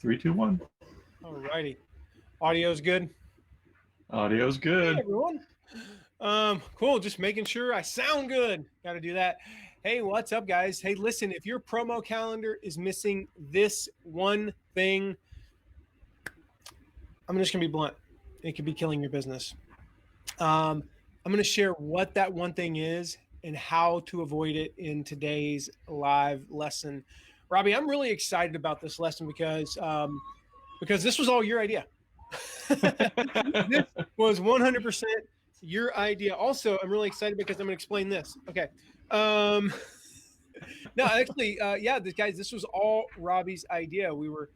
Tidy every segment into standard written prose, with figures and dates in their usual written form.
3, 2, 1. All righty. Audio's good. Audio's good. Hey, everyone. Cool. Just making sure I sound good. Got to do that. Hey, what's up, guys? Hey, listen, if your promo calendar is missing this one thing, I'm just going to be blunt. It could be killing your business. I'm going to share what that one thing is and how to avoid it in today's live lesson. Robbie, I'm really excited about this lesson because this was all your idea. This was 100% your idea. Also, I'm really excited because I'm going to explain this. Okay. No, actually, guys, this was all Robbie's idea. We were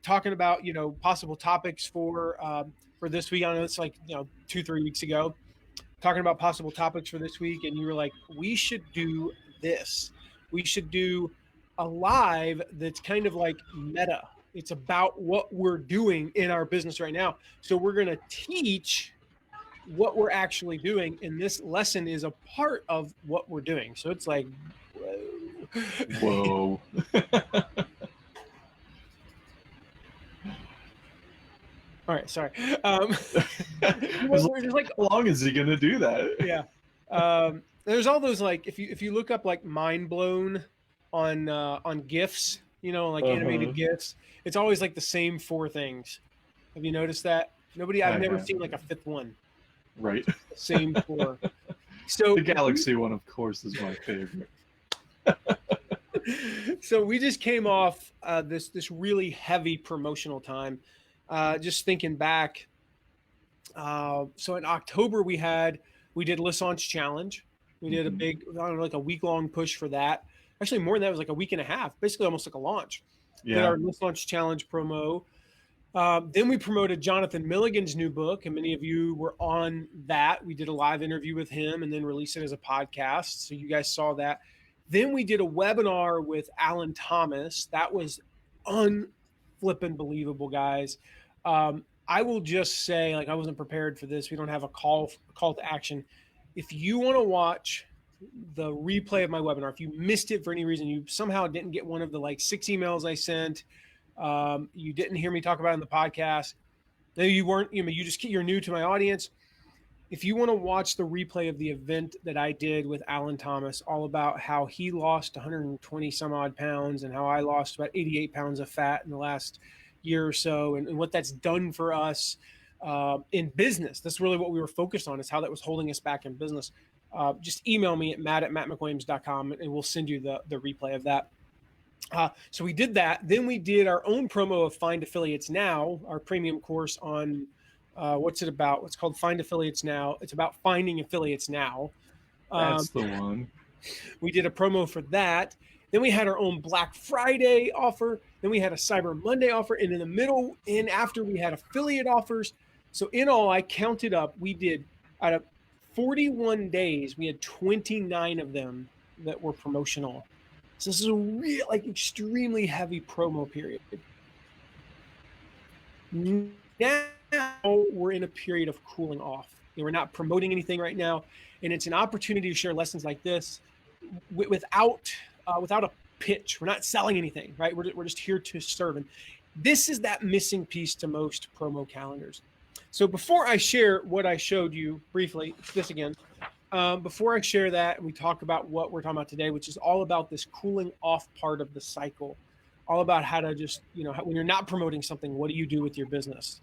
talking about, possible topics for this week. I know it's like, 2-3 weeks ago, talking about possible topics for this week. And you were like, we should do this. We should do a live that's kind of like meta. It's about what we're doing in our business right now. So we're going to teach what we're actually doing. And this lesson is a part of what we're doing. So it's like, whoa. All right, sorry. Like, how long is he going to do that? Yeah. There's all those, like, if you look up like mind blown on GIFs, animated GIFs, it's always like the same 4 things. Have you noticed that? I've never seen like a 5th one. Right. Same 4. So the Galaxy one, of course, is my favorite. So we just came off this really heavy promotional time. Just thinking back. So in October we did List Launch Challenge. We did a big, like a week-long push for that. Actually, more than that, it was like a week and a half, basically almost like a launch. Yeah. Did our List Launch Challenge promo. Then we promoted Jonathan Milligan's new book, and many of you were on that. We did a live interview with him and then released it as a podcast. So you guys saw that. Then we did a webinar with Alan Thomas. That was unflippin' believable, guys. I will just say, like, I wasn't prepared for this. We don't have a call to action. If you want to watch the replay of my webinar, if you missed it for any reason, you somehow didn't get one of the like 6 emails I sent, you didn't hear me talk about it in the podcast, maybe you weren't, you're new to my audience. If you want to watch the replay of the event that I did with Alan Thomas, all about how he lost 120 some odd pounds and how I lost about 88 pounds of fat in the last year or so, and what that's done for us in business. That's really what we were focused on, is how that was holding us back in business. Just email me at matt@mattmcwilliams.com and we'll send you the replay of that. So we did that. Then we did our own promo of Find Affiliates Now, our premium course on what's it about? What's called Find Affiliates Now. It's about finding affiliates now. That's the one. We did a promo for that. Then we had our own Black Friday offer. Then we had a Cyber Monday offer. And in the middle and after, we had affiliate offers. So in all, I counted up, we did, out of 41 days, we had 29 of them that were promotional. So this is a real, like, extremely heavy promo period. Now we're in a period of cooling off. We're not promoting anything right now. And it's an opportunity to share lessons like this without a pitch. We're not selling anything, right? We're just here to serve. And this is that missing piece to most promo calendars. So before I share what I showed you briefly, this again, before I share that and we talk about what we're talking about today, which is all about this cooling off part of the cycle, all about how to just, when you're not promoting something, what do you do with your business?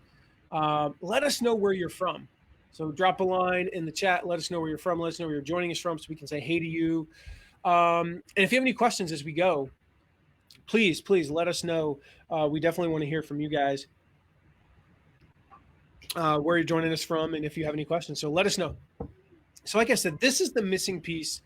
Let us know where you're from. So drop a line in the chat. Let us know where you're from. Let us know where you're joining us from so we can say hey to you. And if you have any questions as we go, please let us know. We definitely want to hear from you guys, where you're joining us from, and if you have any questions. So let us know. So like I said, this is the missing piece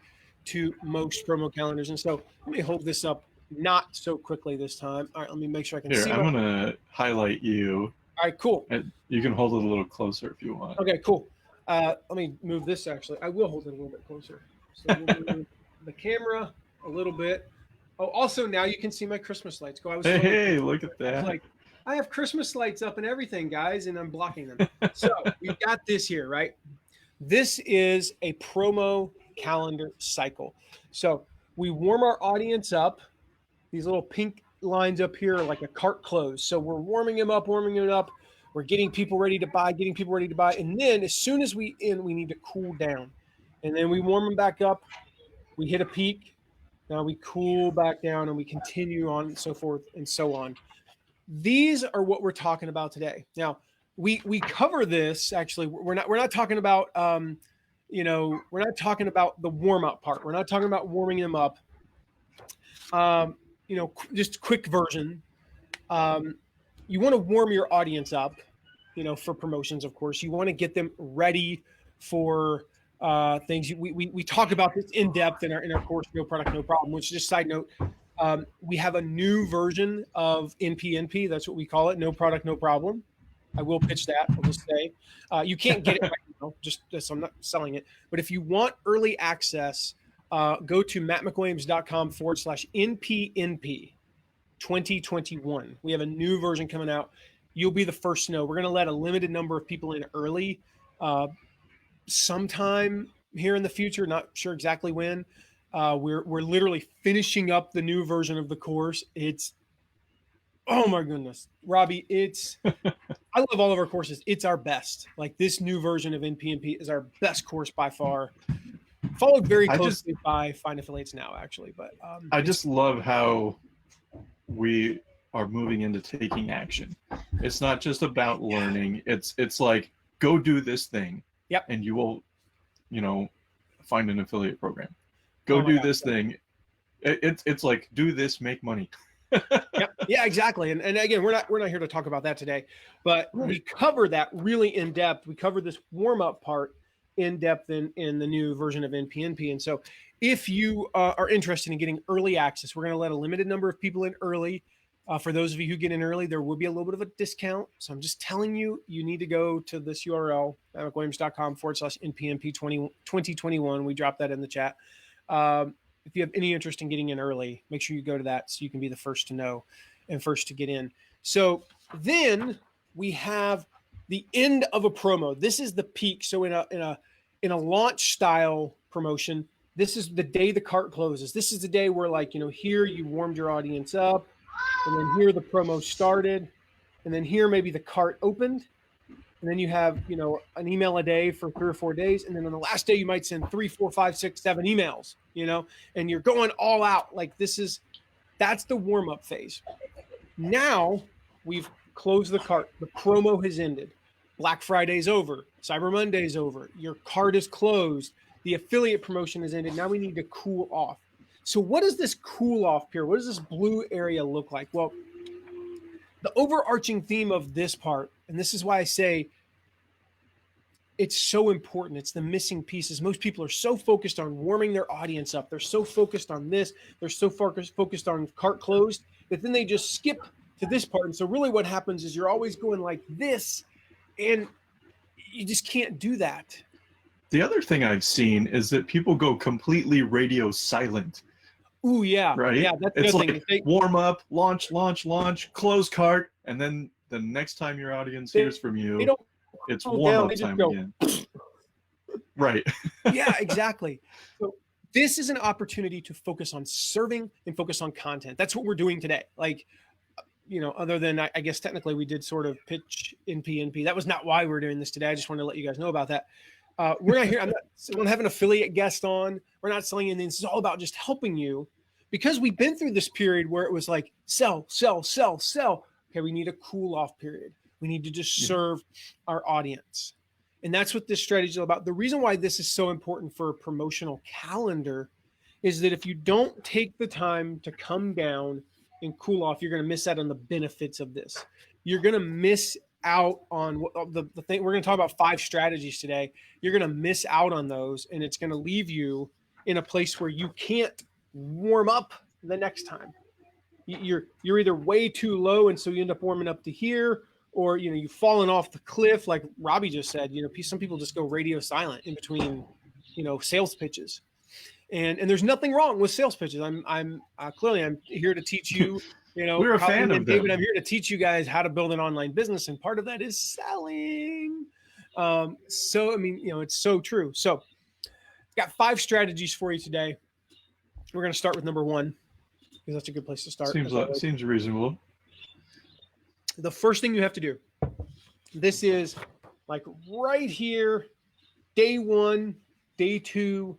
to most promo calendars. And so let me hold this up not so quickly this time. All right, let me make sure I can see. I'm going to highlight you. All right, cool. And you can hold it a little closer if you want. Okay, cool. Let me move this, actually. I will hold it a little bit closer. So we'll move the camera a little bit. Oh, also now you can see my Christmas lights. Hey, look at that. I have Christmas lights up and everything, guys, and I'm blocking them. So we've got this here, right? This is a promo calendar cycle. So we warm our audience up. These little pink lines up here are like a cart close. So we're warming them up. We're getting people ready to buy. And then as soon as we need to cool down. And then we warm them back up. We hit a peak. Now we cool back down and we continue on and so forth and so on. These are what we're talking about today. Now, we cover this actually. We're not talking about we're not talking about the warm up part. We're not talking about warming them up. Just quick version. You want to warm your audience up, for promotions, of course. You want to get them ready for things. We talk about this in depth in our course, No Product, No Problem, which, just side note, we have a new version of NPNP. That's what we call it. No Product, No Problem. I will pitch that. I'll just say you can't get it right now. Just I'm not selling it. But if you want early access, go to mattmcwilliams.com/NPNP 2021. We have a new version coming out. You'll be the first to know. We're going to let a limited number of people in early sometime here in the future. Not sure exactly when. We're literally finishing up the new version of the course. Oh my goodness, Robbie, I love all of our courses. It's our best. Like, this new version of NPNP is our best course by far. Followed very closely by Find Affiliates Now, actually. But I just love how we are moving into taking action. It's not just about learning. It's like, go do this thing. Yep. And you will, find an affiliate program. Go do this thing. It's like, do this, make money. Yep. Yeah, exactly. And again, we're not here to talk about that today, but we cover that really in depth. We cover this warm up part in depth in the new version of NPNP. And so if you are interested in getting early access, we're going to let a limited number of people in early. For those of you who get in early, there will be a little bit of a discount. So I'm just telling you, you need to go to this URL, mattmcwilliams.com/NPNP 2021. We dropped that in the chat. If you have any interest in getting in early, make sure you go to that so you can be the first to know and first to get in. So then we have the end of a promo. This is the peak. So in a launch style promotion, this is the day the cart closes. This is the day where, like, here you warmed your audience up, and then here the promo started, and then here maybe the cart opened. And then you have, an email a day for 3 or 4 days. And then on the last day, you might send 3, 4, 5, 6, 7 emails, and you're going all out. Like, that's the warm up phase. Now we've closed the cart. The promo has ended. Black Friday's over. Cyber Monday's over. Your cart is closed. The affiliate promotion has ended. Now we need to cool off. So what does this cool off period? What does this blue area look like? Well, the overarching theme of this part, and this is why I say it's so important. It's the missing pieces. Most people are so focused on warming their audience up. They're so focused on this. They're so focused on cart closed that then they just skip to this part. And so really what happens is you're always going like this, and you just can't do that. The other thing I've seen is that people go completely radio silent. Ooh, yeah. Right? Yeah, that's it's the like thing. Warm up, launch, close cart, and then the next time your audience hears from you, it's warm up time again. Right. Yeah, exactly. So this is an opportunity to focus on serving and focus on content. That's what we're doing today. Like, other than I guess technically we did sort of pitch NPNP. That was not why we're doing this today. I just wanted to let you guys know about that. We're not here. I don't have an affiliate guest on. We're not selling anything. This is all about just helping you, because we've been through this period where it was like sell. Okay, we need a cool off period. We need to just serve our audience. And that's what this strategy is all about. The reason why this is so important for a promotional calendar is that if you don't take the time to come down and cool off, you're going to miss out on the benefits of this. You're going to miss out on the thing. We're going to talk about 5 strategies today. You're going to miss out on those, and it's going to leave you in a place where you can't warm up the next time. You're either way too low, and so you end up warming up to here, or you've fallen off the cliff, like Robbie just said. Some people just go radio silent in between, sales pitches, and there's nothing wrong with sales pitches. I'm clearly here to teach you. We're a fan of David, them. I'm here to teach you guys how to build an online business, and part of that is selling. It's so true. So, got 5 strategies for you today. We're going to start with number 1. because that's a good place to start. Seems reasonable. The first thing you have to do, this is like right here, day 1, day 2,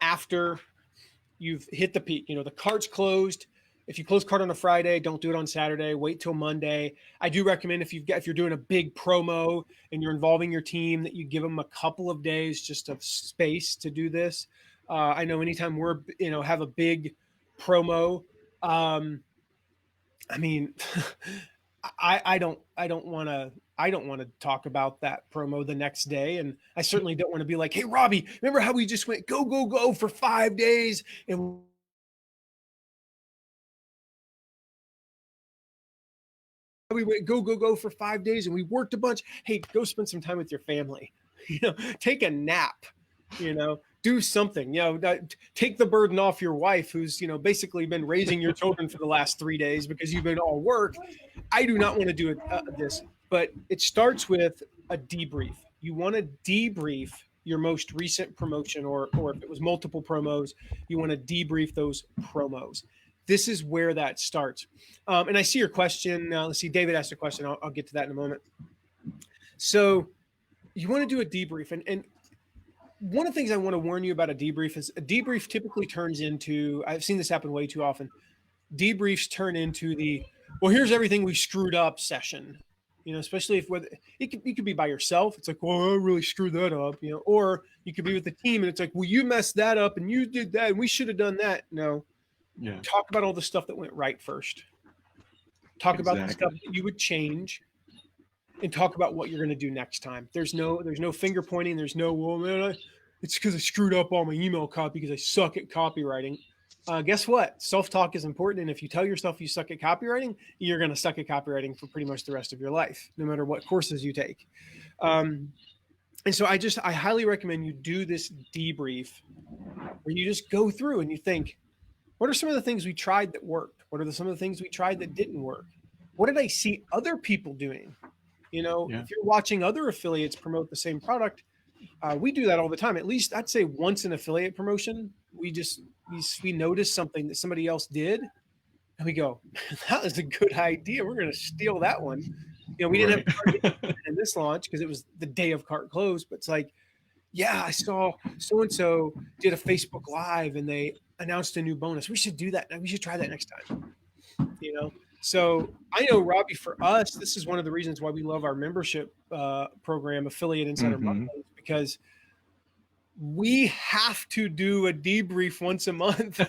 after you've hit the peak. The cart's closed. If you close cart on a Friday, don't do it on Saturday. Wait till Monday. I do recommend if you're doing a big promo and you're involving your team, that you give them a couple of days just of space to do this. I know anytime we're have a big promo, I mean, I don't want to talk about that promo the next day, and I certainly don't want to be like, hey Robbie, remember how we just went go for 5 days and we went go for 5 days and we worked a bunch. Hey, go spend some time with your family. Take a nap. Do something. Take the burden off your wife, who's basically been raising your children for the last 3 days because you've been all work. I do not want to do this, but it starts with a debrief. You want to debrief your most recent promotion, or if it was multiple promos, you want to debrief those promos. This is where that starts. And I see your question. Let's see, David asked a question. I'll get to that in a moment. So you want to do a debrief. And one of the things I want to warn you about a debrief is a debrief typically turns into, I've seen this happen way too often. Debriefs turn into well, here's everything we screwed up session. Especially if you could be by yourself. It's like, well, I really screwed that up, or you could be with the team and it's like, well, you messed that up and you did that and we should have done that. No. Yeah. Talk about all the stuff that went right first. Talk about the stuff that you would change, and talk about what you're going to do next time. There's no finger pointing. There's no, well, man, it's because I screwed up all my email copy because I suck at copywriting. Guess what? Self-talk is important. And if you tell yourself you suck at copywriting, you're going to suck at copywriting for pretty much the rest of your life, no matter what courses you take. And so I highly recommend you do this debrief where you just go through and you think, what are some of the things we tried that worked? What are some of the things we tried that didn't work? What did I see other people doing? If you're watching other affiliates promote the same product, we do that all the time. At least I'd say once an affiliate promotion, we notice something that somebody else did, and we go, that was a good idea. We're going to steal that one. We didn't have in this launch because it was the day of cart close, but it's like, yeah, I saw so-and-so did a Facebook Live and they announced a new bonus. We should do that. We should try that next time. So I know, Robbie, for us, this is one of the reasons why we love our membership program, Affiliate Insider Mondays, because we have to do a debrief once a month.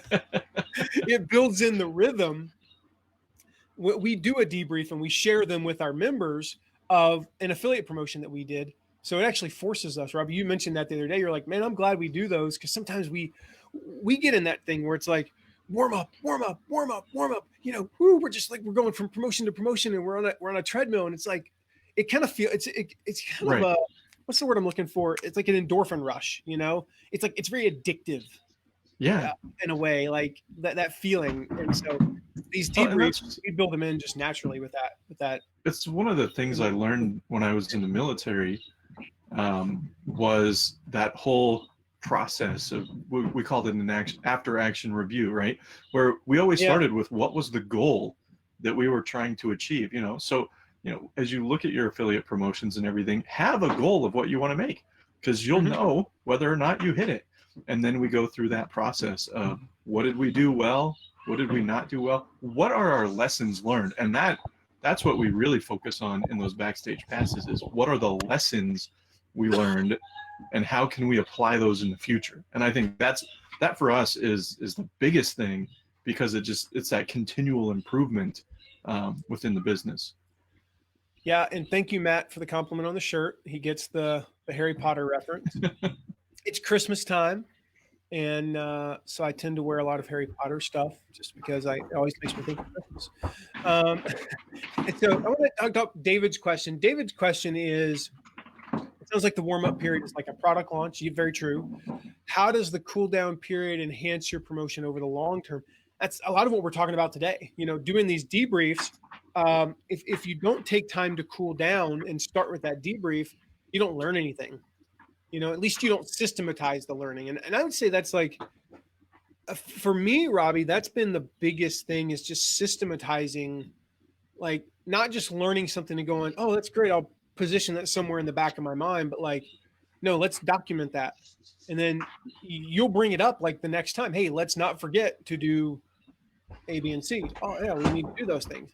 It builds in the rhythm. We do a debrief and we share them with our members of an affiliate promotion that we did. So it actually forces us, Robbie, you mentioned that the other day. You're like, man, I'm glad we do those, because sometimes we get in that thing where it's like, warm up. We're just like, we're going from promotion to promotion and we're on a treadmill. And it's like, it kind of feels, it's kind of a, what's the word I'm looking for? It's like an endorphin rush, it's like, it's very addictive. Yeah. In a way, like that feeling. And so these debriefs, we build them in just naturally with that. It's one of the things I learned when I was in the military, was that whole process of, we called it an after action review, right? Where we always started with what was the goal that we were trying to achieve, So, as you look at your affiliate promotions and everything, have a goal of what you want to make, because you'll know whether or not you hit it. And then we go through that process of, what did we do well? What did we not do well? What are our lessons learned? And that's what we really focus on in those backstage passes, is what are the lessons we learned and how can we apply those in the future? And I think that for us is the biggest thing, because it's that continual improvement within the business. Yeah. And thank you, Matt, for the compliment on the shirt. He gets the Harry Potter reference. It's Christmas time. And so I tend to wear a lot of Harry Potter stuff just because it always makes me think of Christmas. And so I want to talk about David's question. David's question is, it sounds like the warm-up period is like a product launch. Very true. How does the cool down period enhance your promotion over the long term? That's a lot of what we're talking about today. Doing these debriefs, if you don't take time to cool down and start with that debrief, you don't learn anything. At least you don't systematize the learning. And I would say that's like For me, Robbie, that's been the biggest thing, is just systematizing, like not just learning something and going, oh, that's great, I'll position that somewhere in the back of my mind, but like, no, let's document that. And then you'll bring it up like the next time. Hey, let's not forget to do A, B, and C. Oh, yeah, we need to do those things.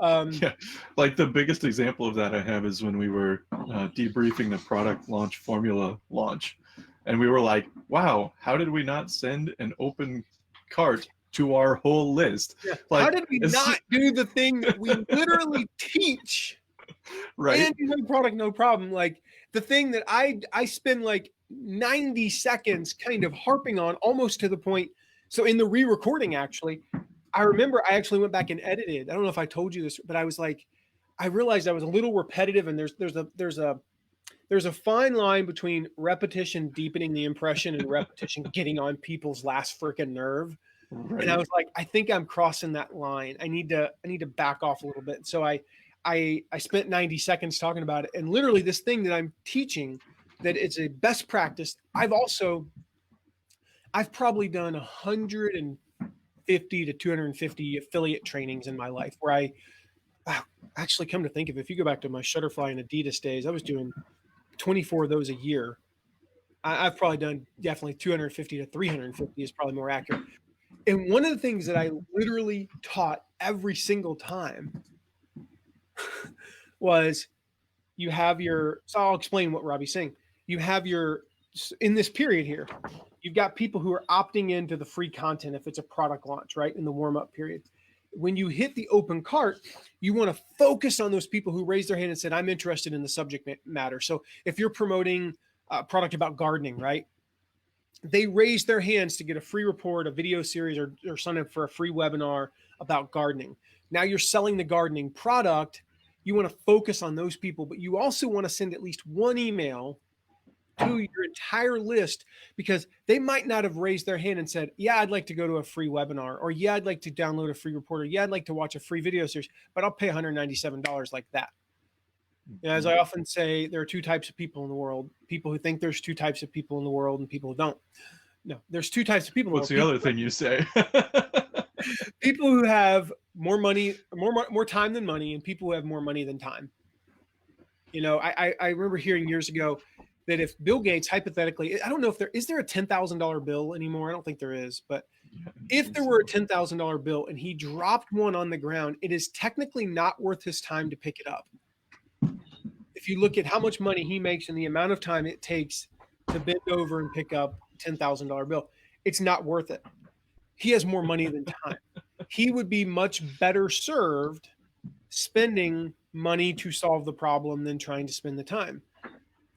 Yeah, like the biggest example of that I have is when we were debriefing the product launch formula launch. And we were like, wow, how did we not send an open cart to our whole list? Yeah. Like, How did we not do the thing that we literally teach? Right. And no product, no problem. Like the thing that I spend like 90 seconds kind of harping on, almost to the point. So in the re-recording, actually, I remember I actually went back and edited. I don't know if I told you this, but I was like, I realized I was a little repetitive, and there's a fine line between repetition deepening the impression and repetition getting on people's last freaking nerve. Right. And I was like, I think I'm crossing that line. I need to back off a little bit. So I spent 90 seconds talking about it, and literally this thing that I'm teaching, that it's a best practice. I've probably done 150 to 250 affiliate trainings in my life, where I actually, come to think of it, if you go back to my Shutterfly and Adidas days, I was doing 24 of those a year. I've probably done definitely 250 to 350 is probably more accurate. And one of the things that I literally taught every single time was, you have so I'll explain what Robbie's saying. You have in this period here, you've got people who are opting into the free content if it's a product launch, right? In the warm-up period. When you hit the open cart, you want to focus on those people who raised their hand and said, I'm interested in the subject matter. So if you're promoting a product about gardening, right? They raised their hands to get a free report, a video series, or sign up for a free webinar about gardening. Now you're selling the gardening product. You want to focus on those people, but you also want to send at least one email to your entire list, because they might not have raised their hand and said, yeah, I'd like to go to a free webinar, or yeah, I'd like to download a free report, or yeah, I'd like to watch a free video series, but I'll pay $197 like that. As I often say, there are two types of people in the world: people who think there's two types of people in the world, and people who don't. No, there's two types of people. What's the other thing you say? People who have more money, more time than money, and people who have more money than time. I remember hearing years ago that if Bill Gates, hypothetically, I don't know if is there a $10,000 bill anymore? I don't think there is, but if there were a $10,000 bill and he dropped one on the ground, it is technically not worth his time to pick it up. If you look at how much money he makes and the amount of time it takes to bend over and pick up a $10,000 bill, it's not worth it. He has more money than time. He would be much better served spending money to solve the problem than trying to spend the time.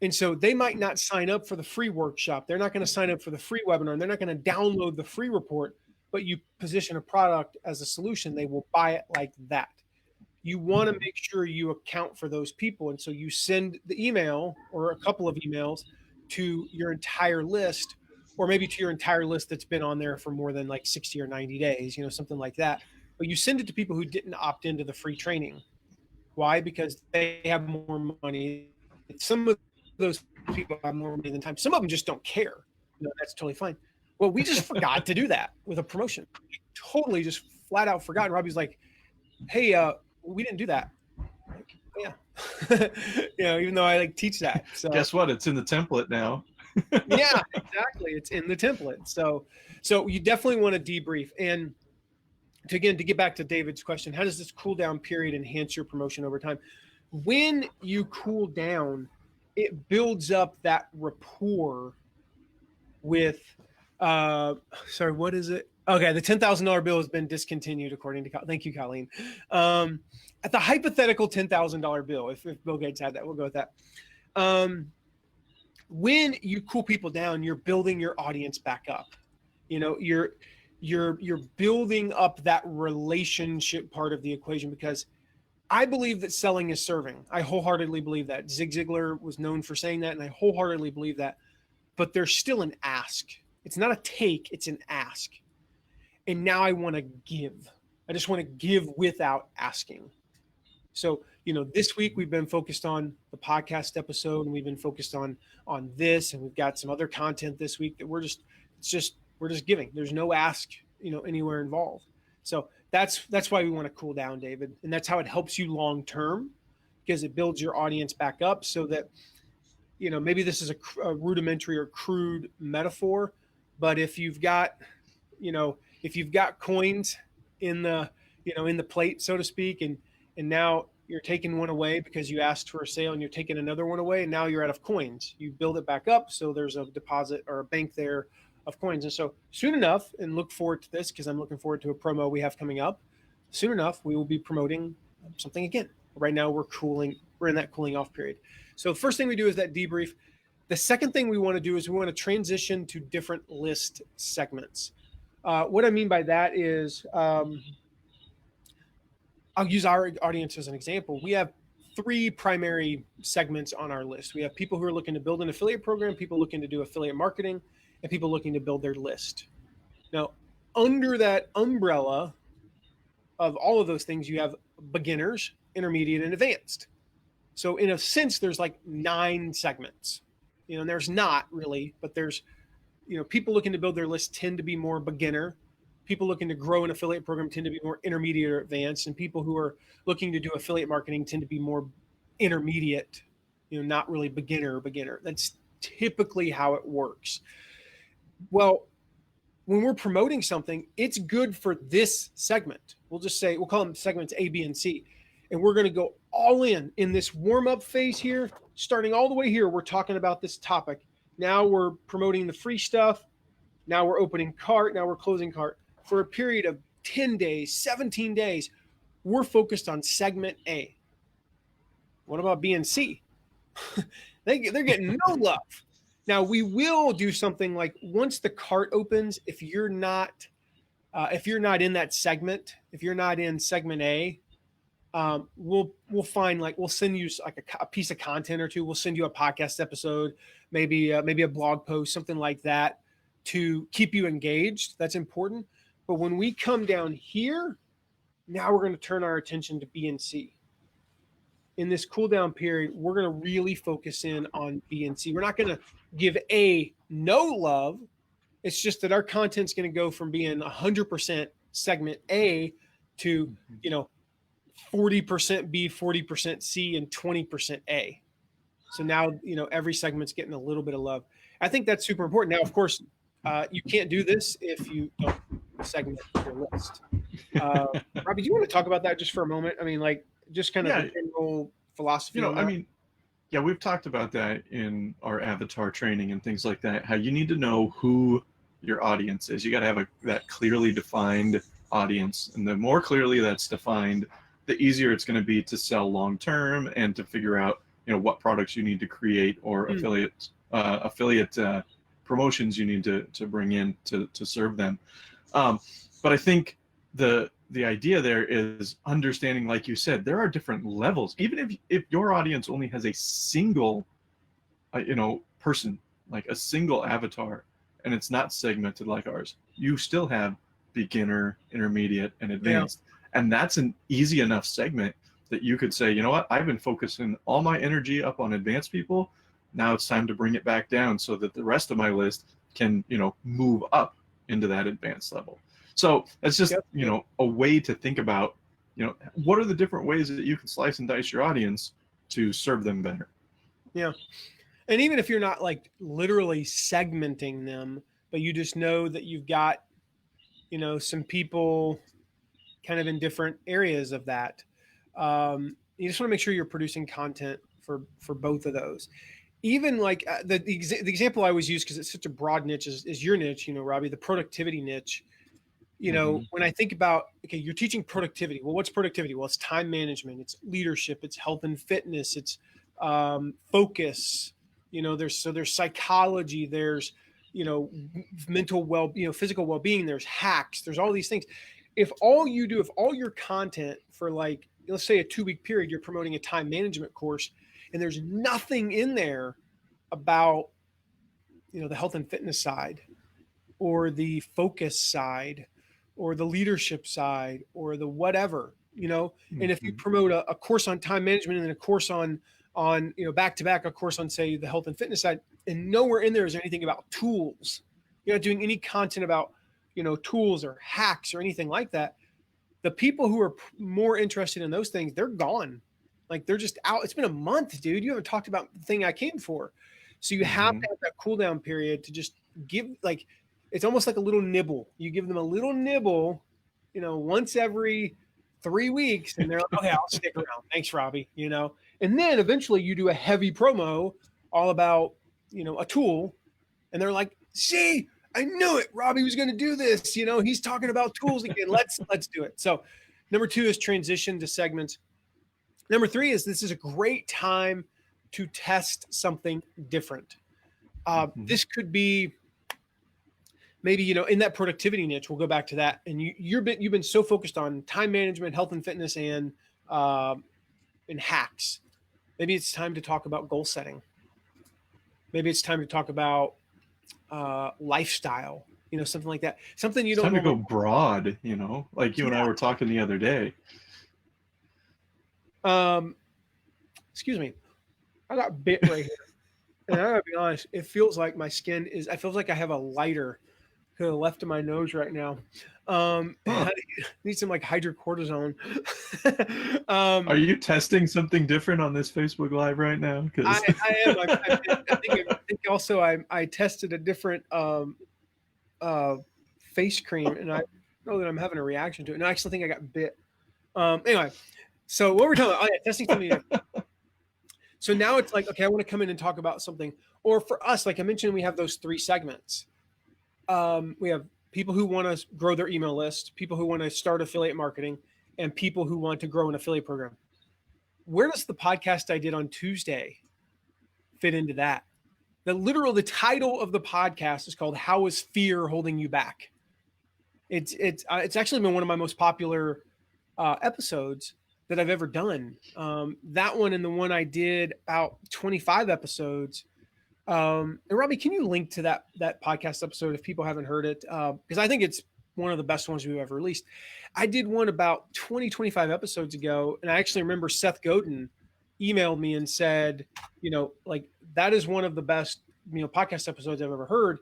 And so they might not sign up for the free workshop. They're not going to sign up for the free webinar. And they're not going to download the free report, but you position a product as a solution, they will buy it like that. You want to make sure you account for those people. And so you send the email or a couple of emails to your entire list, or maybe to your entire list that's been on there for more than like 60 or 90 days, something like that. But you send it to people who didn't opt into the free training. Why? Because they have more money. Some of those people have more money than time. Some of them just don't care. That's totally fine. Well, we just forgot to do that with a promotion. We totally just flat out forgot. And Robbie's like, hey, we didn't do that. Like, yeah. Even though I teach that. So guess what? It's in the template now. Yeah, exactly. It's in the template. So you definitely want to debrief. And to get back to David's question, how does this cool down period enhance your promotion over time? When you cool down, it builds up that rapport with, what is it? Okay, the $10,000 bill has been discontinued, according to thank you, Colleen. At the hypothetical $10,000 bill, if Bill Gates had that, we'll go with that. When you cool people down, you're building your audience back up. You're building up that relationship part of the equation, because I believe that selling is serving. I wholeheartedly believe that. Zig Ziglar was known for saying that, and I wholeheartedly believe that. But there's still an ask. It's not a take, it's an ask. And now I want to give. I just want to give without asking. So, this week we've been focused on the podcast episode, and we've been focused on this, and we've got some other content this week that it's just We're just giving. There's no ask, anywhere involved. So that's why we want to cool down, David. And that's how it helps you long term, because it builds your audience back up so that, maybe this is a rudimentary or crude metaphor, but if you've got coins in the, in the plate, so to speak, and now you're taking one away because you asked for a sale and you're taking another one away, and now you're out of coins. You build it back up, so there's a deposit or a bank there of coins. And so soon enough, and look forward to this because I'm looking forward to a promo we have coming up. Soon enough, we will be promoting something again. Right now we're in that cooling off period. So the first thing we do is that debrief. The second thing we want to do is we want to transition to different list segments. What I mean by that is, I'll use our audience as an example. We have 3 primary segments on our list. We have people who are looking to build an affiliate program, people looking to do affiliate marketing, and people looking to build their list. Now, under that umbrella of all of those things, you have beginners, intermediate, and advanced. So in a sense, there's like 9 segments. And there's not really, but there's, people looking to build their list tend to be more beginner. People looking to grow an affiliate program tend to be more intermediate or advanced, and people who are looking to do affiliate marketing tend to be more intermediate, not really beginner. That's typically how it works. Well, when we're promoting something, it's good for this segment. We'll call them segments A, B, and C. And we're going to go all in this warm-up phase here, starting all the way here. We're talking about this topic. Now we're promoting the free stuff. Now we're opening cart. Now we're closing cart. For a period of 10 days, 17 days, we're focused on segment A. What about B and C? They're getting no love. Now we will do something like once the cart opens, if you're not in that segment, if you're not in segment A, we'll send you like a piece of content or two. We'll send you a podcast episode, maybe a blog post, something like that, to keep you engaged. That's important. But when we come down here, now we're going to turn our attention to B and C. In this cool down period, we're going to really focus in on B and C. We're not going to give A no love. It's just that our content's going to go from being 100% segment A to, 40% B, 40% C, and 20% A. So now, every segment's getting a little bit of love. I think that's super important. Now, of course, you can't do this if you don't segment your list. Robbie, do you want to talk about that just for a moment? I mean, just kind of the general philosophy. We've talked about that in our avatar training and things like that, how you need to know who your audience is. You got to have that clearly defined audience. And the more clearly that's defined, the easier it's going to be to sell long term and to figure out, what products you need to create or affiliate promotions you need to bring in to serve them. But I think the idea there is understanding, like you said, there are different levels. Even if your audience only has a single, person, like a single avatar, and it's not segmented like ours, you still have beginner, intermediate, and advanced. Yeah. And that's an easy enough segment that you could say, you know what, I've been focusing all my energy up on advanced people. Now it's time to bring it back down so that the rest of my list can, move up into that advanced level. So it's just, a way to think about, what are the different ways that you can slice and dice your audience to serve them better? Yeah. And even if you're not like literally segmenting them, but you just know that you've got, some people kind of in different areas of that. You just want to make sure you're producing content for both of those. Even like the example I always use, because it's such a broad niche, is your niche, Robbie, the productivity niche. When I think about, okay, you're teaching productivity. Well, what's productivity? Well, it's time management, it's leadership, it's health and fitness, it's focus. There's psychology, there's, mental physical well-being, there's hacks, there's all these things. If all your content for like, let's say a 2-week period, you're promoting a time management course, and there's nothing in there about, the health and fitness side or the focus side or the leadership side or the whatever, and if you promote a course on time management and then a course on back to back, a course on, say, the health and fitness side, and nowhere in there is anything about tools you're not doing any content about, tools or hacks or anything like that, the people who are more interested in those things, they're gone. Like they're just out. It's been a month, dude. You haven't talked about the thing I came for. So you have to have that cool down period to just give, like, it's almost like a little nibble. You give them a little nibble, once every 3 weeks, and they're like, okay, I'll stick around. Thanks, Robbie. And then eventually you do a heavy promo all about, a tool, and they're like, see, I knew it. Robbie was going to do this. He's talking about tools again. Let's do it. So number 2 is transition to segments. Number 3 is this is a great time to test something different. This could be maybe, in that productivity niche, we'll go back to that. And you've been so focused on time management, health and fitness, and hacks. Maybe it's time to talk about goal setting. Maybe it's time to talk about lifestyle, something like that. Something you don't. Time to go broad, like you and I were talking the other day. Excuse me, I got bit right here, and I gotta be honest. It feels like my skin is. I feel like I have a lighter to the left of my nose right now. I need some like hydrocortisone. Are you testing something different on this Facebook Live right now? Because I am. I think also I tested a different face cream, and I know that I'm having a reaction to it. And I actually think I got bit. Anyway, so what we're talking about? Oh yeah, testing something different. So now it's like, okay, I want to come in and talk about something. Or for us, like I mentioned, we have those 3 segments. We have people who want to grow their email list, people who want to start affiliate marketing, and people who want to grow an affiliate program. Where does the podcast I did on Tuesday fit into that? The title of the podcast is called "How is Fear Holding You Back?" It's actually been one of my most popular episodes that I've ever done. That one and the one I did about 25 episodes. And Robbie, can you link to that podcast episode if people haven't heard it? Because I think it's one of the best ones we've ever released. I did one about 25 episodes ago, and I actually remember Seth Godin emailed me and said, like, that is one of the best, podcast episodes I've ever heard.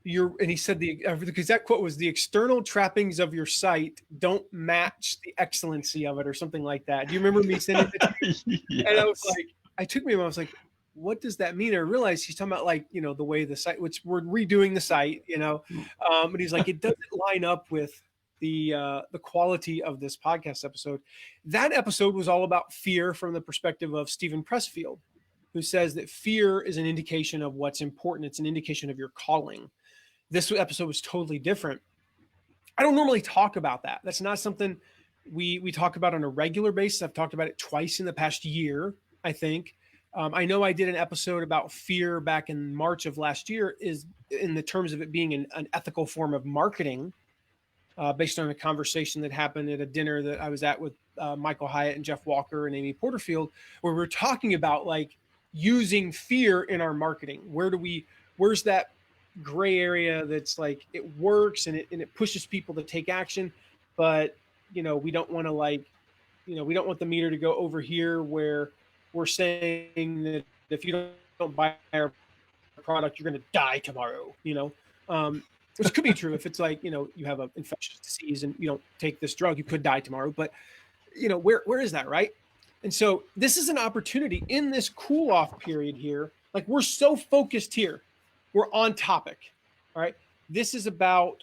And he said because that quote was, the external trappings of your site don't match the excellency of it, or something like that. Do you remember me saying it? Yes. And I was like, I was like, what does that mean? I realized he's talking about, like, the way the site, which we're redoing the site, but he's like, it doesn't line up with the quality of this podcast episode. That episode was all about fear from the perspective of Stephen Pressfield, who says that fear is an indication of what's important. It's an indication of your calling. This episode was totally different. I don't normally talk about that. That's not something we talk about on a regular basis. I've talked about it twice in the past year, I think. I know I did an episode about fear back in March of last year, is in the terms of it being an ethical form of marketing, based on a conversation that happened at a dinner that I was at with Michael Hyatt and Jeff Walker and Amy Porterfield, where we're talking about, like, using fear in our marketing. Where's that gray area that's like, it works and it pushes people to take action, but we don't want to, like, we don't want the meter to go over here where we're saying that if you don't buy our product, you're going to die tomorrow, which could be true. If it's like, you have an infectious disease and you don't take this drug, you could die tomorrow. But, where is that, right? And so this is an opportunity in this cool off period here. Like, we're so focused here. We're on topic. All right. This is about,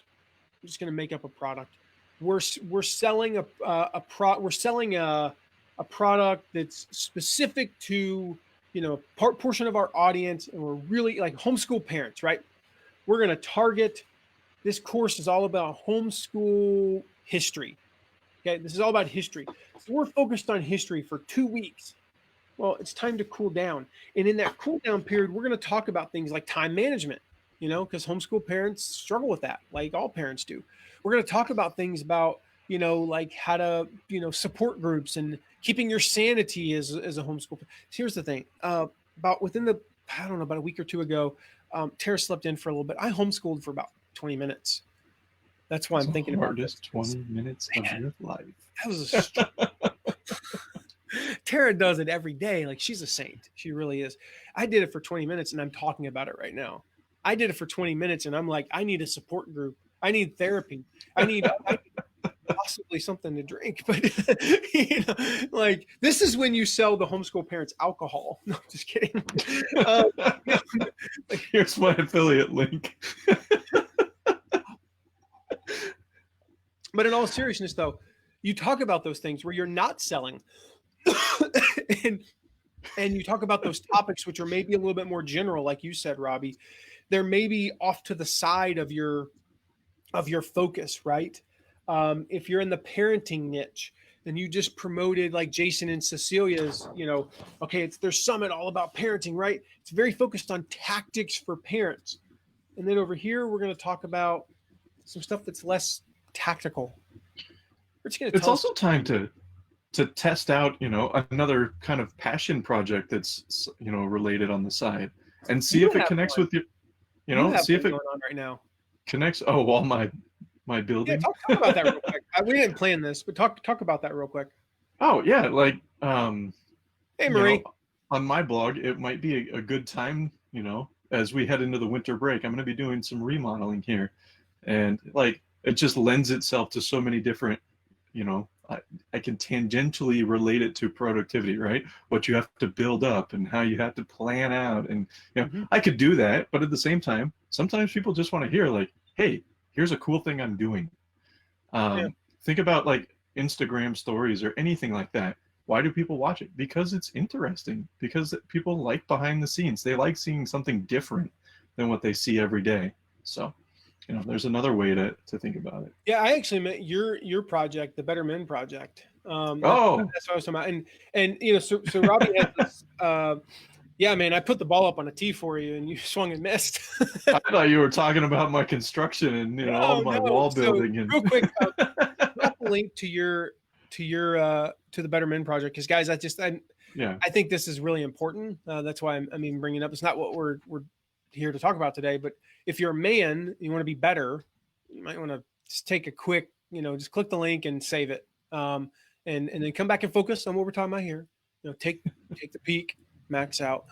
I'm just going to make up a product. We're selling a product that's specific to, portion of our audience. And we're really like homeschool parents, right? We're going to target, this course is all about homeschool history. Okay. This is all about history. So we're focused on history for 2 weeks. Well, it's time to cool down. And in that cool down period, we're going to talk about things like time management, because homeschool parents struggle with that, like all parents do. We're going to talk about things about, like how to, support groups and keeping your sanity as a homeschool. Here's the thing, about a week or 2 ago, Tara slept in for a little bit. I homeschooled for about 20 minutes. That's why I'm thinking about this. 20 minutes of your life. That was Tara does it every day. Like, she's a saint. She really is. I did it for 20 minutes and I'm talking about it right now. I did it for 20 minutes and I'm like, I need a support group. I need therapy. I need possibly something to drink. But like this is when you sell the homeschool parents alcohol. No, just kidding. Here's my affiliate link. But in all seriousness, though, you talk about those things where you're not selling, and you talk about those topics which are maybe a little bit more general, like you said, Robbie. They're maybe off to the side of your focus, right? If you're in the parenting niche, and you just promoted like Jason and Cecilia's, okay, it's their summit all about parenting, right? It's very focused on tactics for parents. And then over here, we're going to talk about some stuff that's less tactical. It's also time to test out, another kind of passion project that's, related on the side, and see if it connects with your, see if it going on right now connects. Oh, well, my building. Yeah, talk about that real quick. We didn't plan this, but talk about that real quick. Oh yeah, like hey Marie, on my blog, it might be a good time, as we head into the winter break. I'm going to be doing some remodeling here, and like it just lends itself to so many different, I can tangentially relate it to productivity, right? What you have to build up and how you have to plan out, and I could do that, but at the same time, sometimes people just want to hear like, hey, here's a cool thing I'm doing. Think about like Instagram stories or anything like that. Why do people watch it? Because it's interesting. Because people like behind the scenes. They like seeing something different than what they see every day. So, there's another way to think about it. Yeah, I actually met your project, the Betterman Project. Oh, that's what I was talking about. And so Robbie had this. Yeah, man, I put the ball up on a tee for you, and you swung and missed. I thought you were talking about my construction and all my wall building. And real quick, drop a link to the Betterman Project, because guys, I think this is really important. That's why I'm even bringing it up. It's not what we're here to talk about today, but if you're a man, you want to be better, you might want to just take a quick, just click the link and save it, and then come back and focus on what we're talking about here. Take the peak. Max out.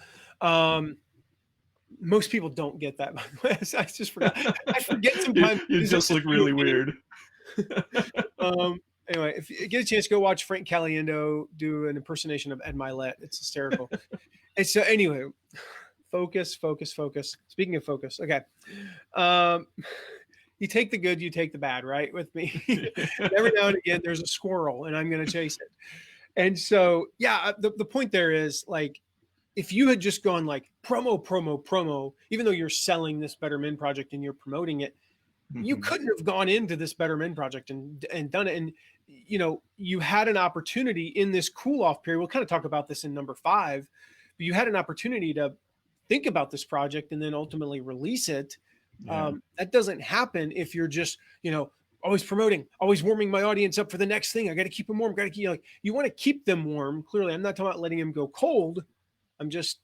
Most people don't get that, by the way. I just forgot. I forget sometimes. You just look really weird. Anyway, if you get a chance, go watch Frank Caliendo do an impersonation of Ed Milet. It's hysterical. And so anyway, focus. Speaking of focus, okay. You take the good, you take the bad, right? With me. Every now and again, there's a squirrel, and I'm going to chase it. And so, yeah, the point there is like, if you had just gone like promo, even though you're selling this Betterman Project and you're promoting it, you couldn't have gone into this Betterman Project and done it. And, you had an opportunity in this cool off period. We'll kind of talk about this in number 5, but you had an opportunity to think about this project and then ultimately release it. Yeah. That doesn't happen if you're just, always promoting, always warming my audience up for the next thing. I got to keep them warm. Got to keep, you want to keep them warm. Clearly, I'm not talking about letting them go cold. I'm just,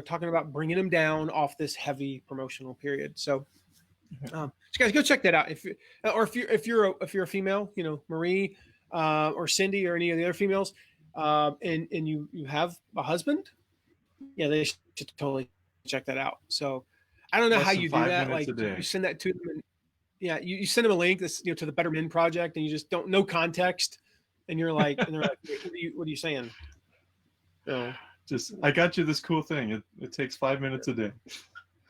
talking about bringing them down off this heavy promotional period. So, so guys, go check that out. If you're a female, Marie or Cindy or any of the other females, and you have a husband, yeah, they should totally check that out. So, I don't know how you do that. Like, you send that to them, and you send them a link that's to the Betterman Project, and you just don't know context, and you're like, and they're like, what are you saying? Just, I got you this cool thing. It takes 5 minutes a day.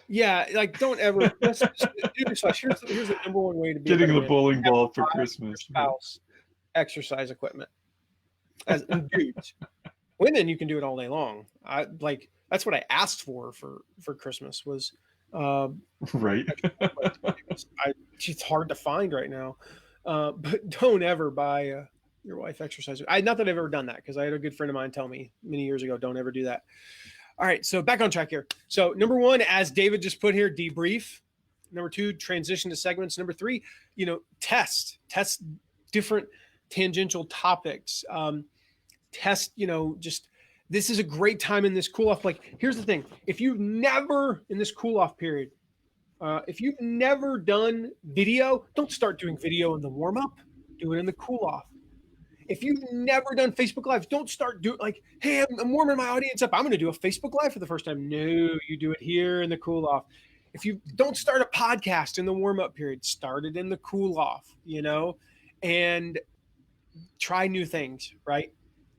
Yeah, like don't ever. Here's the number one way to be getting the bowling ball for Christmas. Spouse exercise equipment. As dudes, women, you can do it all day long. That's what I asked for Christmas was. Right. It's hard to find right now, but don't ever buy your wife exercise. Not that I've ever done that, because I had a good friend of mine tell me many years ago, don't ever do that. All right, so back on track here. So number 1, as David just put here, debrief. Number 2, transition to segments. Number 3, test different tangential topics. Test, just this is a great time in this cool off. Like, here's the thing: if you've never in this cool off period, if you've never done video, don't start doing video in the warm up. Do it in the cool off. If you've never done Facebook Live, don't start doing like, hey, I'm warming my audience up. I'm going to do a Facebook Live for the first time. No, you do it here in the cool off. If you don't start a podcast in the warm-up period, start it in the cool off, and try new things, right?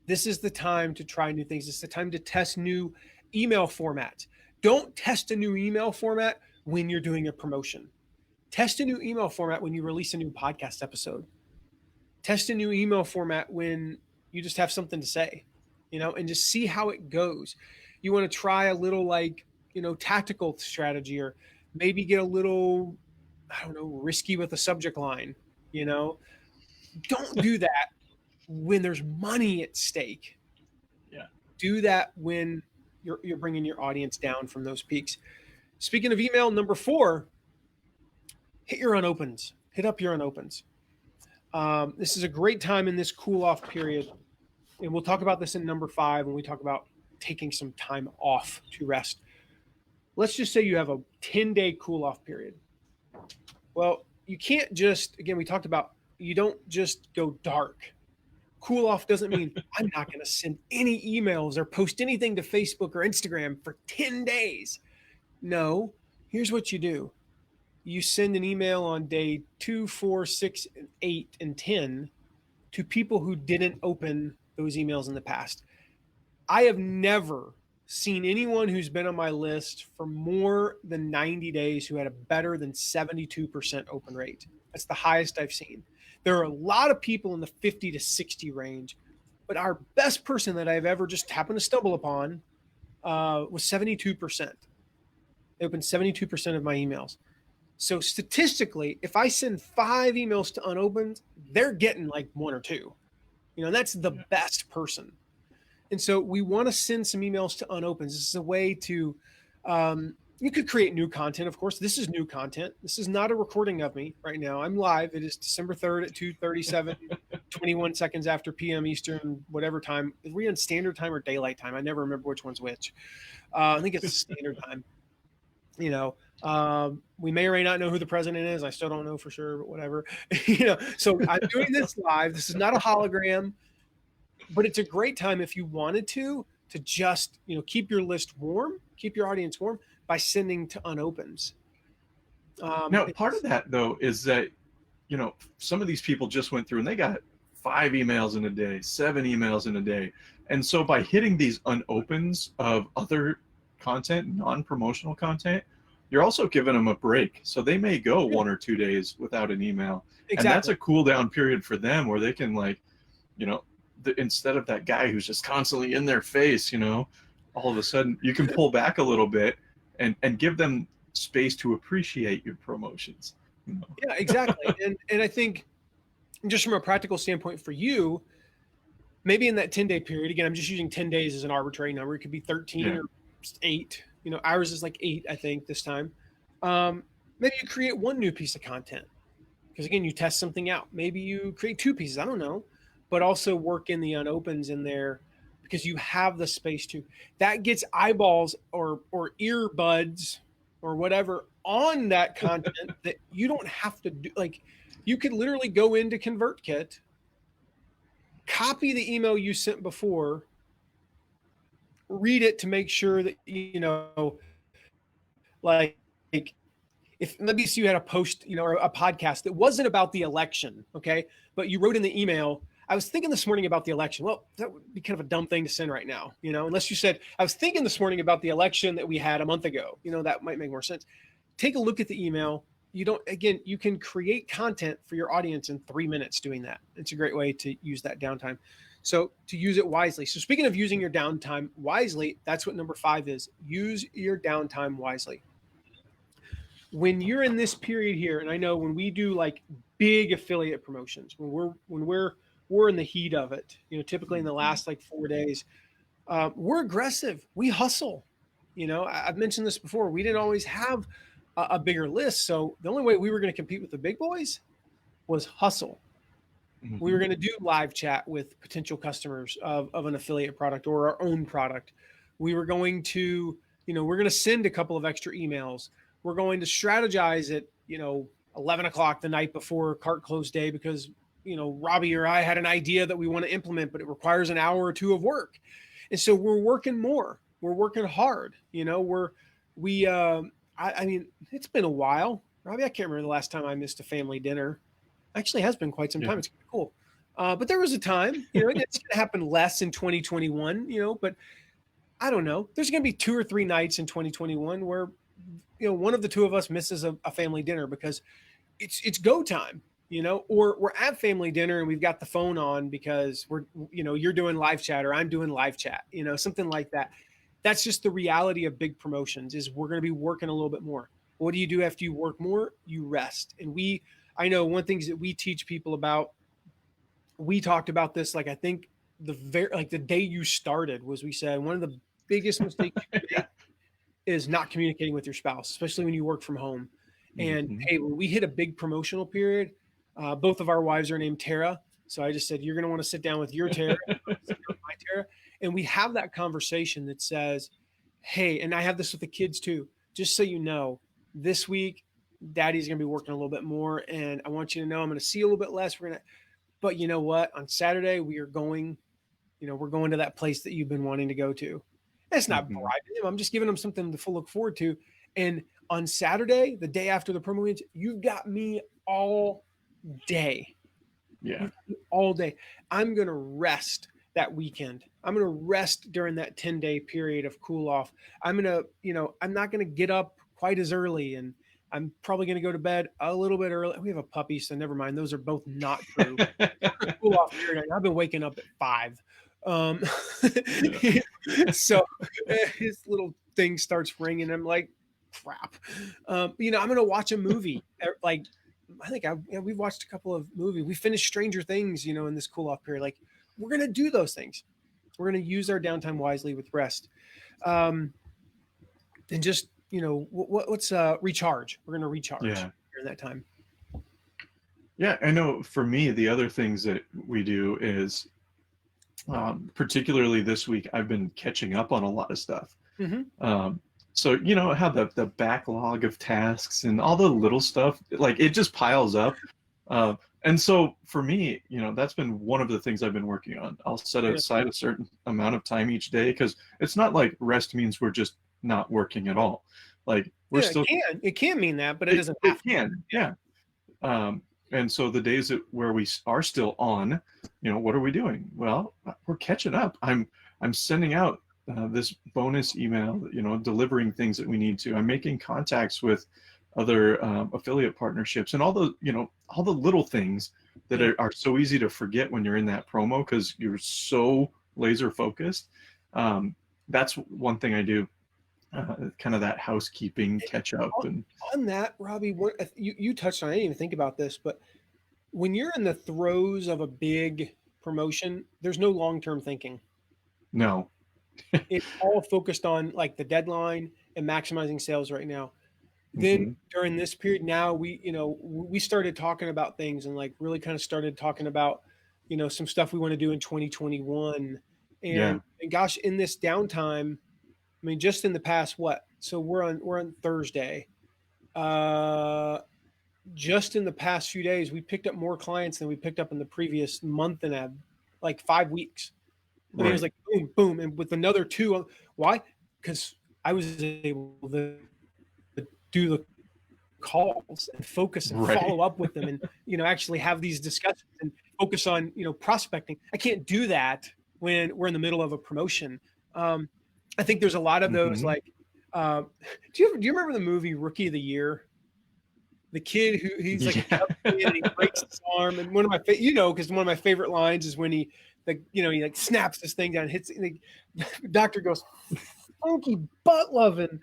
This is the time to try new things. It's the time to test new email formats. Don't test a new email format when you're doing a promotion. Test a new email format when you release a new podcast episode. Test a new email format when you just have something to say, and just see how it goes. You want to try a little tactical strategy, or maybe get a little, risky with a subject line, Don't do that when there's money at stake. Yeah. Do that when you're bringing your audience down from those peaks. Speaking of email, number 4, hit your unopens. Hit up your unopens. This is a great time in this cool off period. And we'll talk about this in number 5 when we talk about taking some time off to rest. Let's just say you have a 10-day cool off period. Well, you can't just, again, we talked about, you don't just go dark. Cool off doesn't mean I'm not going to send any emails or post anything to Facebook or Instagram for 10 days. No, here's what you do. You send an email on day 2, 4, 6, 8, and 10 to people who didn't open those emails in the past. I have never seen anyone who's been on my list for more than 90 days who had a better than 72% open rate. That's the highest I've seen. There are a lot of people in the 50 to 60 range, but our best person that I've ever just happened to stumble upon was 72%. They opened 72% of my emails. So statistically, if I send 5 emails to unopened, they're getting like 1 or 2. That's the best person. And so we want to send some emails to unopened. This is a way to, you could create new content. Of course, this is new content. This is not a recording of me right now. I'm live. It is December 3rd at 2:37, 21 seconds after PM Eastern, whatever time. Are we on standard time or daylight time? I never remember which one's which. I think it's standard time. We may or may not know who the president is. I still don't know for sure, but whatever. So I'm doing this live. This is not a hologram, but it's a great time if you wanted to just, keep your list warm, keep your audience warm by sending to unopens. Now, part of that though is that, some of these people just went through and they got 5 emails in a day, 7 emails in a day. And so by hitting these unopens of other content, non-promotional content, you're also giving them a break. So they may go 1 or 2 days without an email. Exactly. And that's a cool down period for them where they can instead of that guy who's just constantly in their face, all of a sudden you can pull back a little bit and give them space to appreciate your promotions. Yeah, exactly. and I think just from a practical standpoint for you, maybe in that 10-day period, again, I'm just using 10 days as an arbitrary number. It could be 13 or 8. Ours is like 8, I think, this time. Maybe you create 1 new piece of content because, again, you test something out. Maybe you create 2 pieces. I don't know. But also work in the unopens in there because you have the space to. That gets eyeballs or earbuds or whatever on that content that you don't have to do. Like, you could literally go into ConvertKit, copy the email you sent before, read it to make sure that, like if maybe you had a post, or a podcast that wasn't about the election, okay, but you wrote in the email, I was thinking this morning about the election. Well, that would be kind of a dumb thing to send right now, unless you said, I was thinking this morning about the election that we had a month ago. That might make more sense. Take a look at the email. You can create content for your audience in 3 minutes doing that. It's a great way to use that downtime. So to use it wisely. So speaking of using your downtime wisely, that's what number 5 is. Use your downtime wisely. When you're in this period here, and I know when we do like big affiliate promotions, when we're in the heat of it, typically in the last like 4 days, we're aggressive. We hustle. I've mentioned this before. We didn't always have a bigger list. So the only way we were going to compete with the big boys was hustle. Mm-hmm. We were going to do live chat with potential customers of an affiliate product or our own product. We were going to, we're going to send a couple of extra emails. We're going to strategize at, 11 o'clock the night before cart close day because, Robbie or I had an idea that we want to implement, but it requires an hour or 2 of work. And so we're working more. We're working hard. I mean, it's been a while, Robbie. I can't remember the last time I missed a family dinner. Actually, has been quite some time. Yeah. It's cool. But there was a time, it's going to happen less in 2021, but I don't know. There's going to be 2 or 3 nights in 2021 where, one of the two of us misses a family dinner because it's go time, or we're at family dinner and we've got the phone on because you're doing live chat or I'm doing live chat, something like that. That's just the reality of big promotions is we're going to be working a little bit more. What do you do after you work more? You rest. And I know one thing that we teach people about, we talked about this, like, I think the day you started was, we said, one of the biggest mistakes you can Yeah. make is not communicating with your spouse, especially when you work from home. And Mhm. hey, when we hit a big promotional period, both of our wives are named Tara. So I just said, you're going to want to sit down with your Tara, sit down with my Tara. And we have that conversation that says, hey, and I have this with the kids too, just so you know, this week, daddy's going to be working a little bit more. And I want you to know I'm going to see a little bit less. But you know what? On Saturday, we're going to that place that you've been wanting to go to. It's not Mhm. bribing them. I'm just giving them something to look forward to. And on Saturday, the day after the promo ends, you've got me all day. Yeah. All day. I'm going to rest that weekend. I'm going to rest during that 10-day period of cool off. I'm going to, I'm not going to get up quite as early, and I'm probably going to go to bed a little bit early. We have a puppy, so never mind. Those are both not true. Cool off period. I've been waking up at 5. Um, Yeah. so his little thing starts ringing. I'm like, crap. I'm going to watch a movie. Like, I think we've watched a couple of movies. We finished Stranger Things, in this cool off period. Like, we're going to do those things. We're going to use our downtime wisely with rest. And just, what's recharge. We're going to recharge Yeah. during that time. Yeah, I know for me, the other things that we do is, particularly this week, I've been catching up on a lot of stuff. Mm-hmm. So, how the backlog of tasks and all the little stuff, like it just piles up. And so for me, that's been one of the things I've been working on. I'll set aside a certain amount of time each day because it's not like rest means we're just not working at all. Like we're still. It can mean that, but it doesn't have It can, yeah. And so the days where we are still on, what are we doing? Well, we're catching up. I'm sending out this bonus email, delivering things that we need to. I'm making contacts with other affiliate partnerships and all the little things that are so easy to forget when you're in that promo because you're so laser focused. That's one thing I do. Kind of that housekeeping catch up. And on that, Robbie, you touched on, I didn't even think about this, but when you're in the throes of a big promotion, there's no long-term thinking. no. It's all focused on like the deadline and maximizing sales right now. Then Mm-hmm. during this period, now we started talking about things and like really kind of started talking about, some stuff we want to do in 2021. Yeah. And gosh, in this downtime, I mean, just in the past, so we're on Thursday. Just in the past few days, we picked up more clients than we picked up in the previous month and like 5 weeks. I mean, it was like boom, boom, and with another 2. Why? Because I was able to do the calls and focus and follow up with them, and actually have these discussions and focus on prospecting. I can't do that when we're in the middle of a promotion. I think there's a lot of those like. Do you remember the movie Rookie of the Year? The kid who he's like a kid and he breaks his arm, and one of my because one of my favorite lines is when he like snaps this thing down and hits it, and the doctor goes, funky butt loving.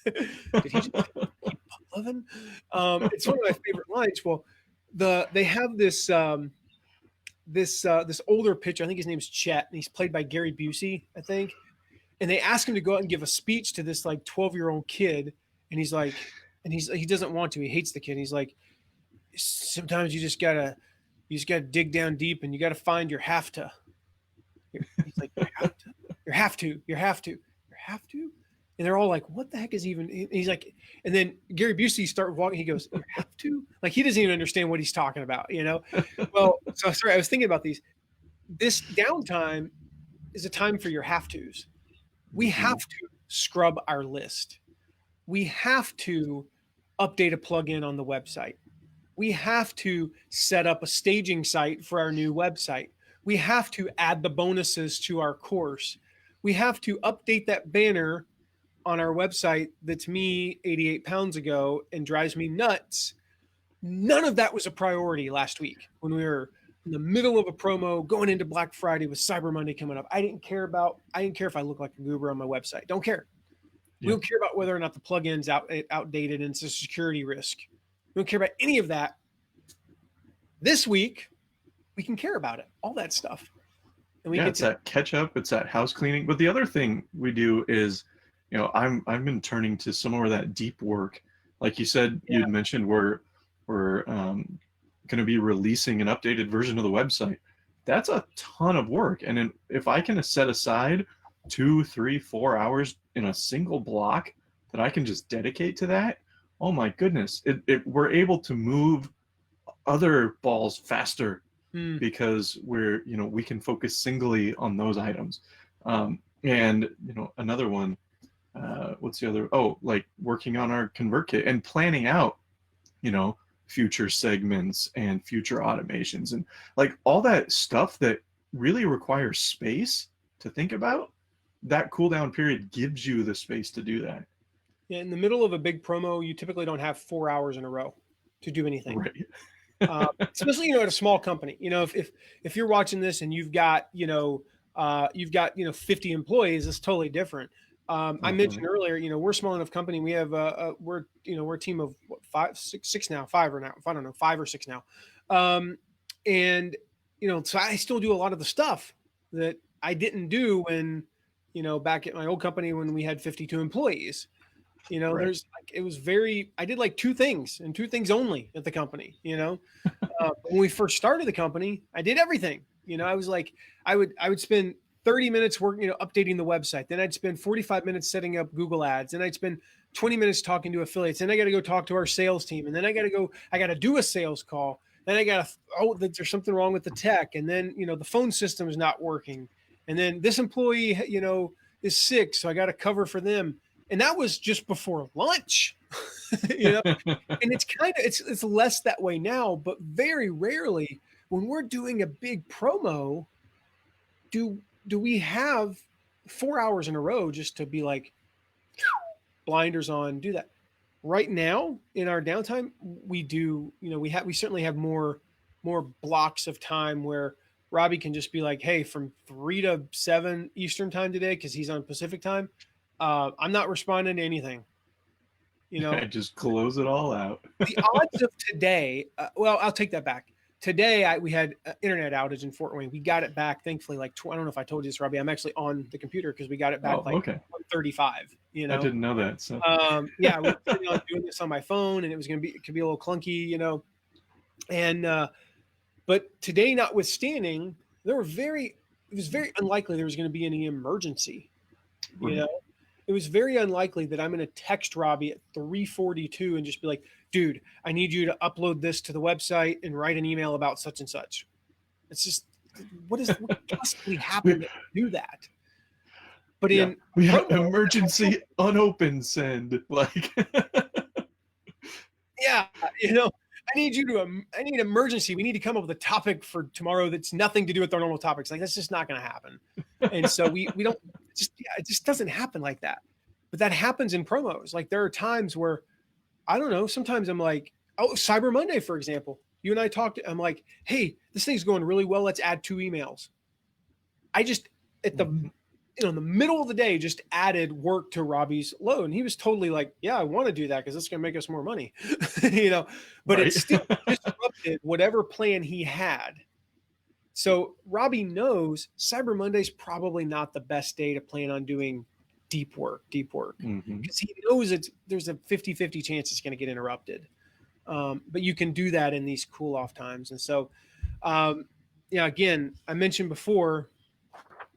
Did he just funky butt loving? It's one of my favorite lines. Well, they have this this older pitcher, I think his name's Chet, and he's played by Gary Busey, I think. And they ask him to go out and give a speech to this like 12-year-old kid, and he's like, he doesn't want to. He hates the kid. He's like, sometimes you just gotta dig down deep, and you gotta find your have to. He's like, you have to. And they're all like, what the heck is even? He's like, and then Gary Busey started walking. He goes, you have to? Like, he doesn't even understand what he's talking about, Well, so sorry, I was thinking about these. This downtime is a time for your have tos. We have to scrub our list. we have to update a plugin on the website. We have to set up a staging site for our new website. We have to add the bonuses to our course. We have to update that banner on our website that's me 88 pounds ago and drives me nuts. None of that was a priority last week when we were in the middle of a promo going into Black Friday with Cyber Monday coming up. I didn't care if I look like a goober on my website. Don't care. We don't care about whether or not the plugin's outdated and it's a security risk. We don't care about any of that. This week, we can care about it, all that stuff. And it's that catch up, it's that house cleaning. But the other thing we do is, I've been turning to some more of that deep work. Like you said, you'd mentioned we're going to be releasing an updated version of the website. That's a ton of work. And if I can set aside 2, 3, 4 hours in a single block that I can just dedicate to that, oh my goodness, we're able to move other balls faster because we can focus singly on those items. And another one, what's the other? Oh, like working on our ConvertKit and planning out, future segments and future automations and like all that stuff that really requires space to think about. That cooldown period gives you the space to do that. Yeah, in the middle of a big promo, you typically don't have 4 hours in a row to do anything. Right. Especially at a small company. If you're watching this and you've got 50 employees, it's totally different. I mentioned earlier, we're a small enough company. We have we're a team of six now, five or six now. So I still do a lot of the stuff that I didn't do when back at my old company when we had 52 employees. Right. I did like 2 things and 2 things only at the company. When we first started the company, I did everything. I was like, I would spend 30 minutes working, updating the website. Then I'd spend 45 minutes setting up Google ads. Then I'd spend 20 minutes talking to affiliates. Then I got to go talk to our sales team. And then I got to do a sales call. Then I got to, there's something wrong with the tech. And then, the phone system is not working. And then this employee, is sick. So I got to cover for them. And that was just before lunch, and it's less that way now, but very rarely when we're doing a big promo, do we have 4 hours in a row just to be like blinders on, do that. Right now in our downtime, we do, we certainly have more blocks of time where Robbie can just be like, hey, from 3 to 7 Eastern time today, because he's on Pacific time, I'm not responding to anything. I just close it all out. The odds of today, I'll take that back. Today, we had an internet outage in Fort Wayne. We got it back, thankfully. I don't know if I told you this, Robbie. I'm actually on the computer because we got it back 1:35. I didn't know that. So yeah, we were planning on doing this on my phone, and it could be a little clunky, And but today, notwithstanding, it was very unlikely there was going to be any emergency. It was very unlikely that I'm going to text Robbie at 3:42 and just be like, dude, I need you to upload this to the website and write an email about such and such. It's just, what possibly happened to do that? But we have emergency unopened send. Like, yeah, I need emergency. We need to come up with a topic for tomorrow that's nothing to do with our normal topics. Like, that's just not going to happen. And so we don't it just doesn't happen like that. But that happens in promos. Like, there are times where, I don't know, sometimes I'm like, Cyber Monday, for example, you and I talked, I'm like, hey, this thing's going really well. Let's add 2 emails. I just, in the middle of the day, just added work to Robbie's load. And he was totally like, yeah, I want to do that because it's going to make us more money, but It still disrupted whatever plan he had. So Robbie knows Cyber Monday's probably not the best day to plan on doing deep work because he knows there's a 50-50 chance it's going to get interrupted. But you can do that in these cool off times. And so, again, I mentioned before,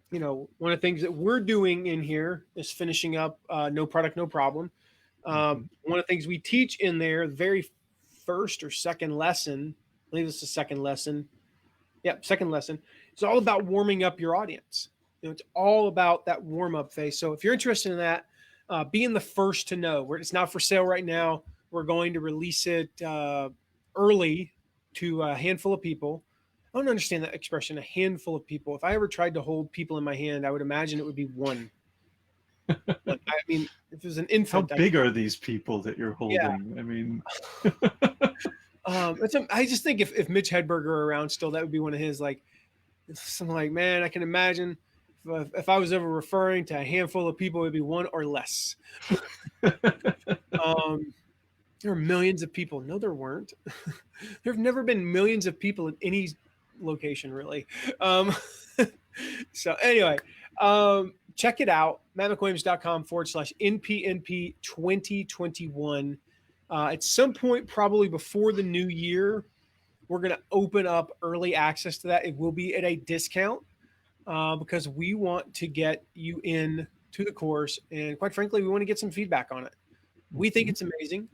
one of the things that we're doing in here is finishing up No Product, No Problem. One of the things we teach in there, the very first or second lesson, I believe it's the second lesson. Yeah, second lesson. It's all about warming up your audience. It's all about that warm up phase. So if you're interested in that, being the first to know. It's not for sale right now. We're going to release it early to a handful of people. I don't understand that expression, a handful of people. If I ever tried to hold people in my hand, I would imagine it would be one. I mean, if it was an infant. How big are these people that you're holding? Yeah. I mean, I just think if Mitch Hedberg were around still, that would be one of his, like, something like, man, I can imagine if I was ever referring to a handful of people, it would be one or less. There are millions of people. No, there weren't. There have never been millions of people in any location, really. So anyway, check it out, mattmcwilliams.com/NPNP 2021. At some point, probably before the new year, we're going to open up early access to that. It will be at a discount because we want to get you in to the course. And quite frankly, we want to get some feedback on it. We think it's amazing.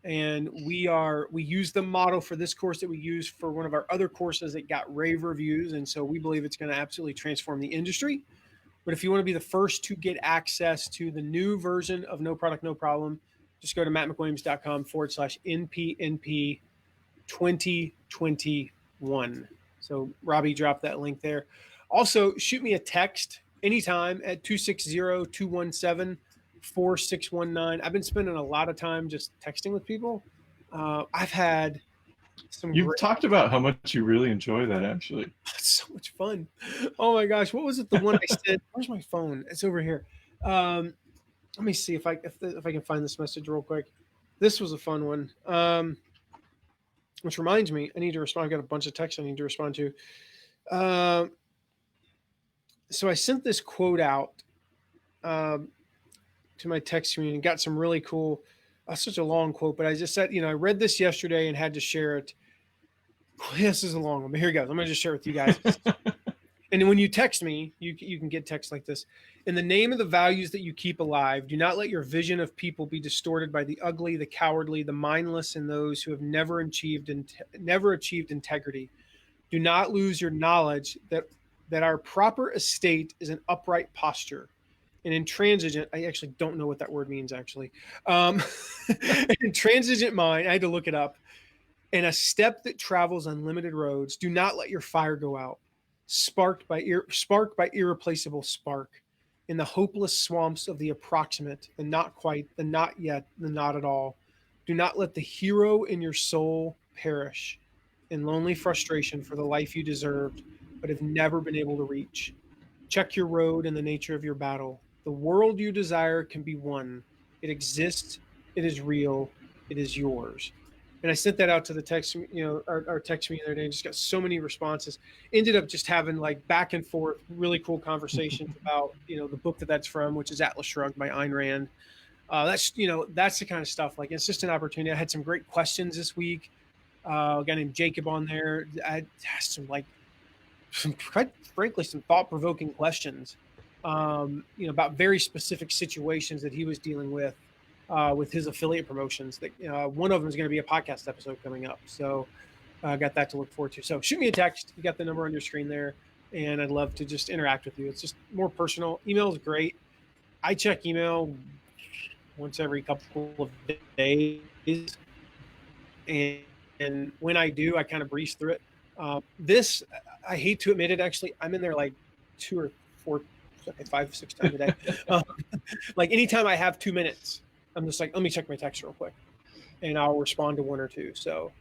And we use the model for this course that we use for one of our other courses that got rave reviews. And so we believe it's going to absolutely transform the industry. But if you want to be the first to get access to the new version of No Product, No Problem, just go to mattmcwilliams.com/NPNP 2021. So Robbie dropped that link there. Also, shoot me a text anytime at 260-217-4619. I've been spending a lot of time just texting with people. I've had some. You've talked about how much you really enjoy that, actually. It's so much fun. Oh my gosh, what was it? The one I said. Where's my phone? It's over here. Let me see if I can find this message real quick. This was a fun one. Which reminds me, I need to respond. I got a bunch of texts I need to respond to. So I sent this quote out to my text community and got some really cool, such a long quote, but I just said, I read this yesterday and had to share it. This is a long one, but here it goes. I'm going to just share it with you guys. And when you text me, you can get text like this. In the name of the values that you keep alive, do not let your vision of people be distorted by the ugly, the cowardly, the mindless, and those who have never achieved integrity. Do not lose your knowledge that our proper estate is an upright posture. And intransigent, I actually don't know what that word means, actually. Intransigent mind, I had to look it up. And a step that travels unlimited roads. Do not let your fire go out. Sparked by irreplaceable spark. In the hopeless swamps of the approximate, the not quite, the not yet, the not at all. Do not let the hero in your soul perish in lonely frustration for the life you deserved, but have never been able to reach. Check your road and the nature of your battle. The world you desire can be won. It exists. It is real. It is yours. And I sent that out to the text, our text me the other day, and just got so many responses. Ended up just having like back and forth, really cool conversations about, the book that's from, which is Atlas Shrugged by Ayn Rand. That's the kind of stuff. Like, it's just an opportunity. I had some great questions this week. A guy named Jacob on there. I had some quite frankly, some thought-provoking questions, about very specific situations that he was dealing with his affiliate promotions. That one of them is going to be a podcast episode coming up. So I got that to look forward to. So shoot me a text. You got the number on your screen there, and I'd love to just interact with you. It's just more personal. Email is great. I check email once every couple of days, and when I do, I kind of breeze through it. This, I hate to admit it, actually, I'm in there like 2 or 4, 5, 6 times a day. Like anytime I have 2 minutes, I'm just like, let me check my text real quick, and I'll respond to 1 or 2. So,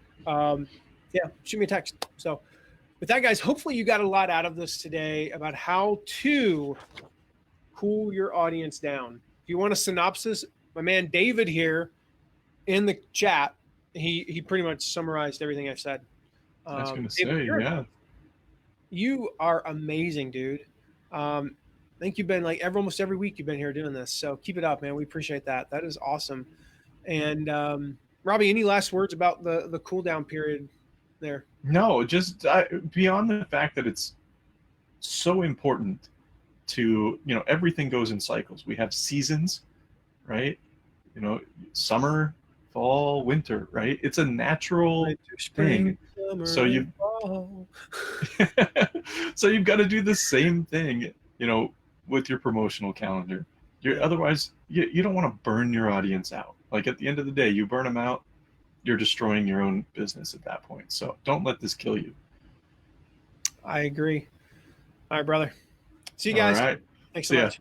shoot me a text. So with that, guys, hopefully you got a lot out of this today about how to cool your audience down. If you want a synopsis, my man David here in the chat, he pretty much summarized everything I said. I was going to say, yeah. You are amazing, dude. I think you've been like almost every week you've been here doing this. So keep it up, man. We appreciate that. That is awesome. And Robbie, any last words about the cool down period there? No, just beyond the fact that it's so important to, everything goes in cycles. We have seasons, right? Summer, fall, winter, right? It's a natural thing. So you've got to do the same thing, with your promotional calendar. Otherwise, you don't want to burn your audience out. Like at the end of the day, you burn them out, you're destroying your own business at that point. So don't let this kill you. I agree. All right, brother. See you All guys. right. Thanks so See ya. much.